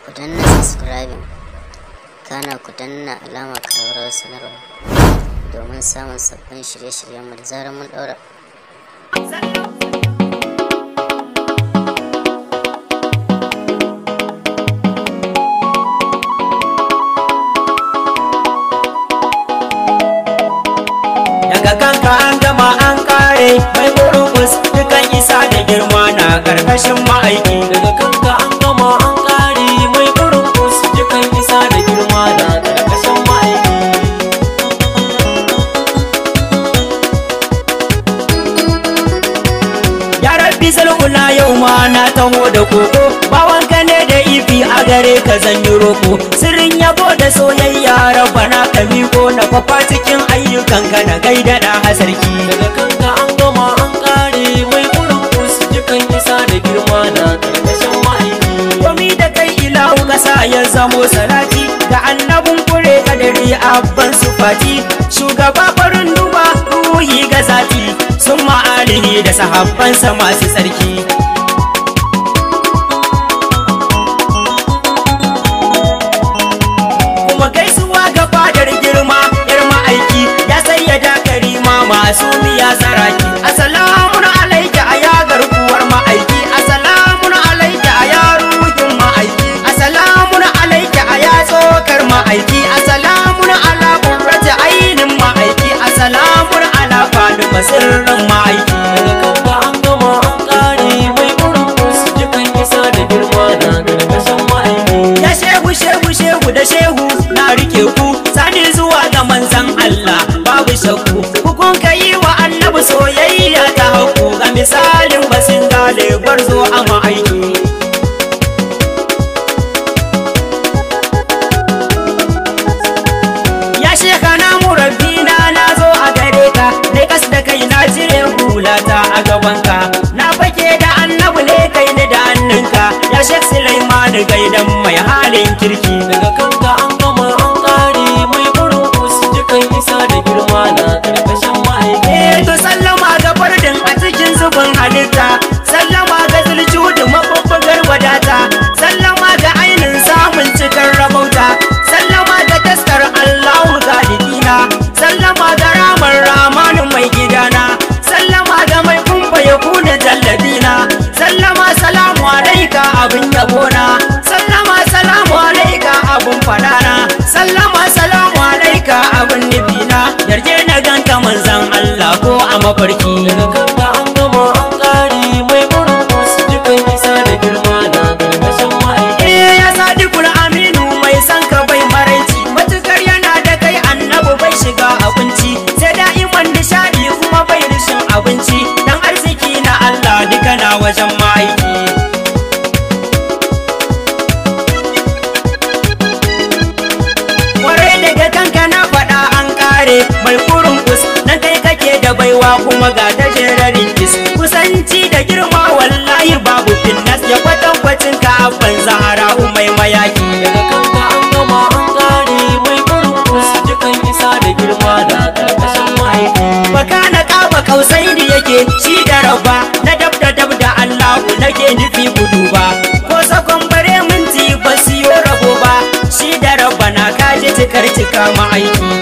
ku danna subscribing kana ku danna alamar ƙararrawar sanarwa domin samun sabbin shirye-shiryenmu da zarar mun ɗaura. Daga kanka an gama an kare mai kurkus dukan isa da girma na karkashin ma'aiki. Daga kanka an gama an kare mai kurkus dukan isa da girma na karkashin ma'aiki. Ya rabbi sal'ula yau ma na taho da koko, bawanka ne da ifi a gare ka zan yi roko. Sirrin yabo da soyayya rabbana ka miko na kwafa cikin ayyukanka na gaida da hasarki. Daga kanka an gama an kare mai kurkus dukan isa da girma na karkashin ma'aiki. Komi da kai ilahu kasa ya zamo salati ga annabin kure kadari abban sufati, shugaba farin duba ruhi ga zati sun ma'alihi da sahabbansa masu tsarki. Kuma gaisuwa ga fadar girma yar ma'aiki ya sayyada karima masu miya saraki. Assalamun alaika a ya garkuwar ma'aiki, assalamun alaika a ya ruhin ma'aiki, assalamun alaika a ya tsokar ma'aiki, assalamun ala qurrati ainin ma'aiki, assalamun ala fadima sirrin ma'aiki. Daga kanka an gama an kare mai kurkus dukan isa da girma na karkashin ma'aiki. Ya shehu da shehu na rike ku sani zuwa ga manzan Allah babu shakku. Hukun ka yi wa annabi soyayya ta haku ga misalin basin gale gwarzo a ma'aiki. Ya shekana murabbina na zo a gare ka, ne kas da kai na cire hulata a gabanka, na fake da annabi ne kai ni da hannunka. Ya shek Sulaiman gaidan mai halin kirki. Daga kanka an gama an kare mai kurkus dukan isa da girma na karkashin ma'aiki. To sallama ga fardin a cikin zubin halitta, sallama ga zuljudu mabubbugar wadata, sallama ga ainin samun cikar rabauta, sallama ga taskar Allahu galibina, sallama ga ramar ramanin mai gidana, sallama ga mai kumfa ya kuna jallabina, sallama salamu alaika abin yabona, sallama salamu alaika abin fadana, sallama salamu alaika abin nufina, yarje na ganka manzan Allah ko a mafarki. Daga kanka an gama an kare mai kurkus dukan isa da girma na karkashin ma'aiki. Ya sadiqul aminu mai san ka bai maraici, matukar yana da kai annabu bai shiga abinci, sai da'iman nishadi kuma bai rishin abinci, dan arziki na Allah duka na wajen ma'aiki. Kwarai daga kanka na faɗa an kare mai kurkus, nan kai kake da baiwa kuma ga tajerarin kis, kusanci da girma wallahi babu finnas, ya kwatankwacin ka abban zahara mai mayaki. Daga kanka an gama an kare mai kurkus dukan isa da girma da karkashin ma'aiki. Baka na kaba kausai da yake shi da rabba na dab da Allahu nake nufi gudu ba, ko sakon bare minti ba siyo rabo ba, shi da rabba na kaji cikar cika ma'aiki.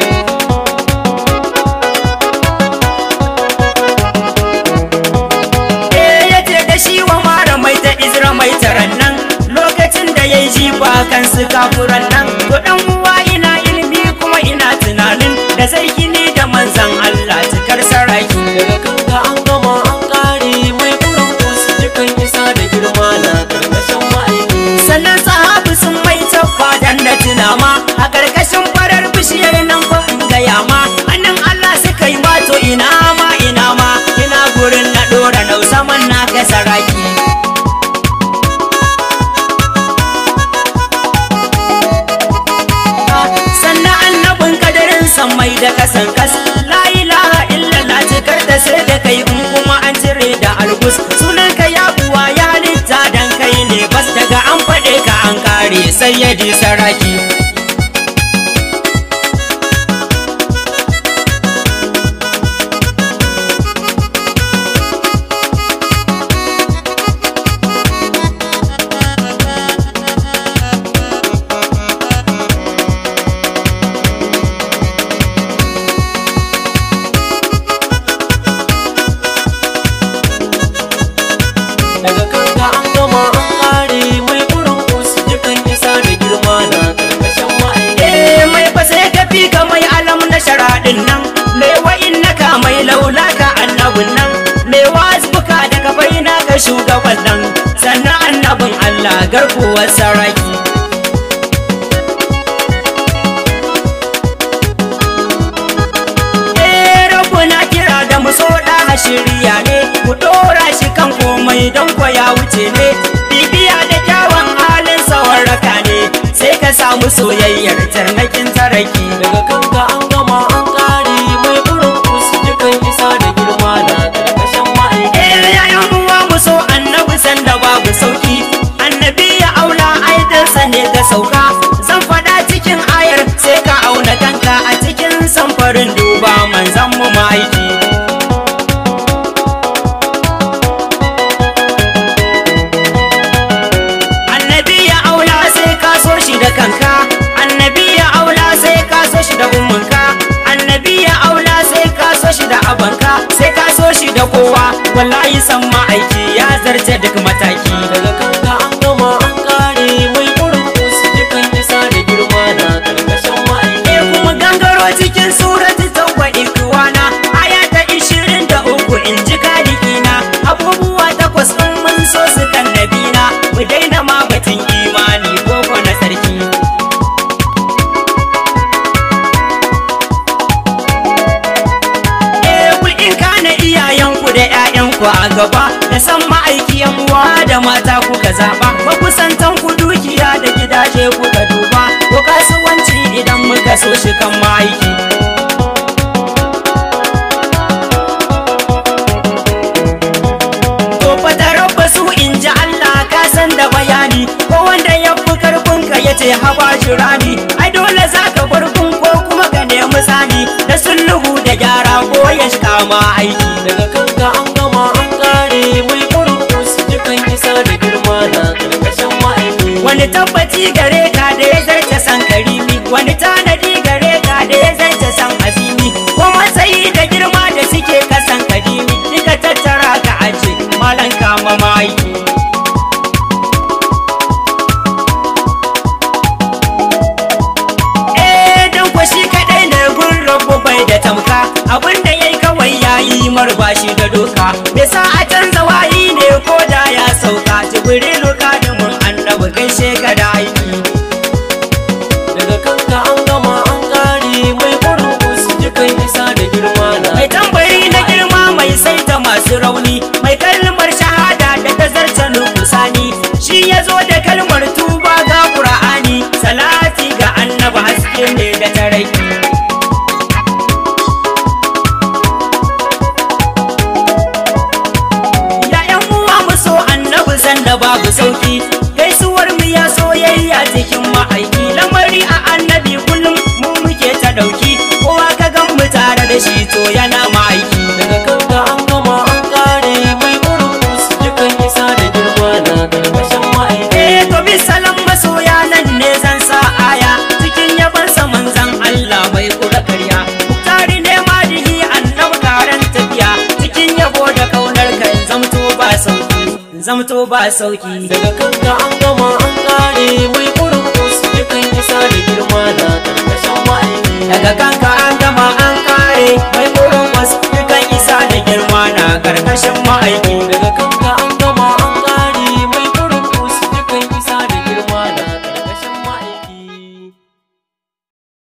Mai taran nan lokacin da ya yi jifa kan su kafuran nan, to dan uwa ina ilimi kuma ina tunanin da zai gini da manzan Allah cikar saraki. Daga kanka an gama an kare mai kurkus dukan isa da girma na karkashin ma'aiki. Sannan sahabu sun mai tabba dan da tunama a karkashin farar bishiyar nan ko in gaya ma annan Allah suka yi wato ina ma ina gurin na dora nausaman na ka saraki. Mai da kasan kas la ilaha illallah cikar da sai da kai in kuma an cire da algus, sunan ka ya buwa ya halitta dan kai ne bas, daga an faɗe ka an kare sayyadi saraki. annabin Allah garkuwar saraki. Na kira da mu so da shirya ne, mu dora shi kan komai don ko ya wuce ne, bibiya da kyawun halin sawarraka ne, sai ka samu soyayyar tarnakin taraki. Daga kanka an gama an kare mai burin kusa dukan isa da girma na karkashin ma'aiki. Yayan uwa mu so annabi sanda babu sauki, annabi ya aula aidansa ne ga sauka, zan faɗa cikin ayar sai ka auna kanka a cikin samfarin duba manzan mu ma'aiki. Annabi ya aula sai ka so shi da kanka, annabi ya aula sai ka so shi da ummanka, annabi ya aula sai ka so shi da abanka, sai ka so shi da kowa, wallahi san ma'aiki ya zarce duk mataki. Daga kanka an gama an kare mai burin kusa dukan isa da girma na karkashin ma'aiki. Kuma gangaro cikin surati tauba ikwana aya ta 23 in ji kadikina, abubuwa 8 in mun so su kan nabina, mu daina ma batun imani koko na sarki. Kul in kana iyayenku da 'ya'yanku a gaba, da san ma'aikiyan uwa da mata kuka zaba, makusantan ku dukiya da gidaje kuka duba, ko kasuwanci idan muka so shi kan ma'aiki. To fata rabba su in ji Allah ka san da bayani, ko wanda ya fi karfinka ya ce haba shirani, ai dole za ka bar ko kuma ka nemi sani, da sulhu da gyara ko ya shiga ma aiki. Daga kanka an gama an kare mai burin kusa dukan isa da girma na karkashin ma'aiki. Wani tabbaci gare ka da ya zarce san karimi, wani tanadi gare ka da ya zarce san azimi, ko matsayi da girma da suke kasan kadimi, duka tattara ka aje malan kama ma'aiki. Dan kwashi kaɗai ne gun rabu bai da tamka, abinda yayi kawai yayi marbashi da doka, me sa a canza wayi ne ko da ya sauka, jibrilu kadimin annabi gaishe ka da aiki. Daga kanka an gama an kare mai burin kusa dukan isa da girma na Mai tambari na girma mai saita masu rauni, mai kalmar shahada da ta zarta nukusani, shi ya zo da kalmar tuba ga Qur'ani, salati ga annabi haske ne da taraki. Ya'yan uwa mu so annabi sanda babu sauki, gaisuwar mu ya soyayya cikin ma'aiki, lamari a annabi kullum mu muke ta dauki, kowa ka gan mu tare da shi to yana ma'aiki. Daga kanka an gama an kare mai burin kusa dukan isa da girma na karkashin ma'aiki. To bi salam masoya nan ne zan sa aya, cikin yabansa manzan Allah mai kura karya, tari ne madihi annabi karen tafiya, cikin yabo da kaunar ka in zamto ba sauki. Daga kanka an gama an kare mai burin kusa dukan isa da girma na karkashin ma'aiki. Daga kanka an gama an kare mai burin wasu dukan isa da girma na karkashin ma'aiki.